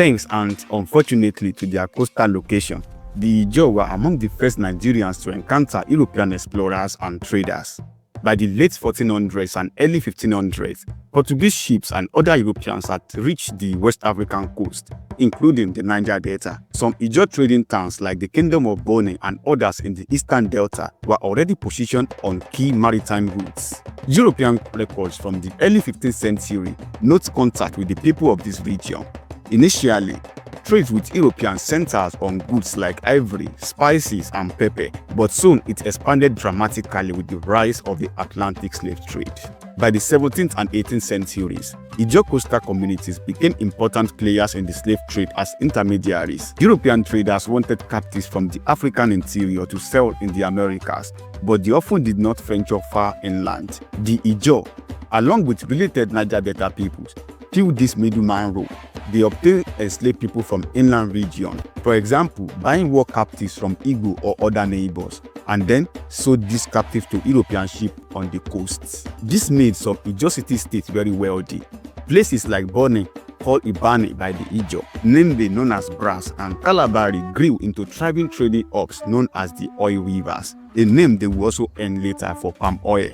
Thanks and unfortunately to their coastal location, the Ijaw were among the first Nigerians to encounter European explorers and traders. By the late 1400s and early 1500s, Portuguese ships and other Europeans had reached the West African coast, including the Niger Delta. Some Ijaw trading towns like the Kingdom of Bonny and others in the Eastern Delta were already positioned on key maritime routes. European records from the early 15th century note contact with the people of this region. Initially, trade with Europeans centers on goods like ivory, spices, and pepper, but soon it expanded dramatically with the rise of the Atlantic slave trade. By the 17th and 18th centuries, Ijaw coastal communities became important players in the slave trade as intermediaries. European traders wanted captives from the African interior to sell in the Americas, but they often did not venture far inland. The Ijaw, along with related Niger Delta peoples, filled this middleman role. They obtained enslaved people from inland region, for example, buying war captives from Ijaw or other neighbors, and then sold these captives to European ships on the coasts. This made some Ijaw city-states very wealthy. Places like Bonny, called Bonny by the Ijaw, namely known as Brass, and Kalabari grew into thriving trading hubs known as the oil weavers, a name they would also earn later for palm oil.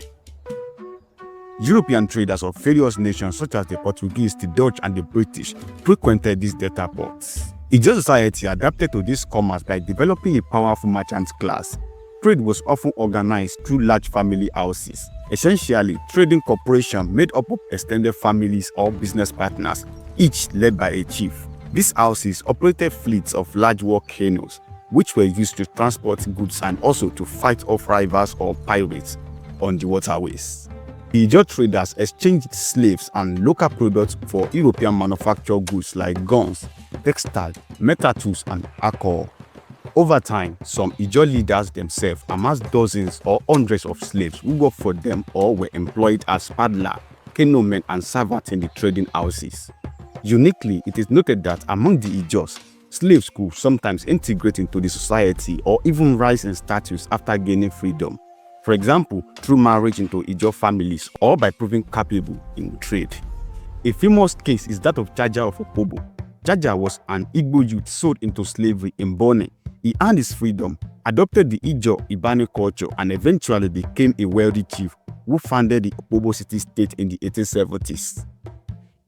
European traders of various nations such as the Portuguese, the Dutch, and the British frequented these delta ports. Ijaw society adapted to this commerce by developing a powerful merchant class. Trade was often organized through large family houses, essentially trading corporations made up of extended families or business partners, each led by a chief. These houses operated fleets of large war canoes, which were used to transport goods and also to fight off rivals or pirates on the waterways. The Ijaw traders exchanged slaves and local products for European manufactured goods like guns, textiles, metal tools, and alcohol. Over time, some Ijaw leaders themselves amassed dozens or hundreds of slaves who worked for them or were employed as paddlers, canoemen, and servants in the trading houses. Uniquely, it is noted that among the Ijaws, slaves could sometimes integrate into the society or even rise in status after gaining freedom. For example, through marriage into Ijaw families or by proving capable in trade. A famous case is that of Jaja of Opobo. Jaja was an Igbo youth sold into slavery in Bonny. He earned his freedom, adopted the Ijaw-Ibani culture, and eventually became a wealthy chief who founded the Opobo city-state in the 1870s.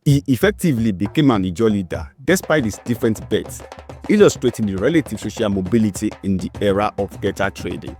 He effectively became an Ijaw leader despite his different births, illustrating the relative social mobility in the era of Delta trading.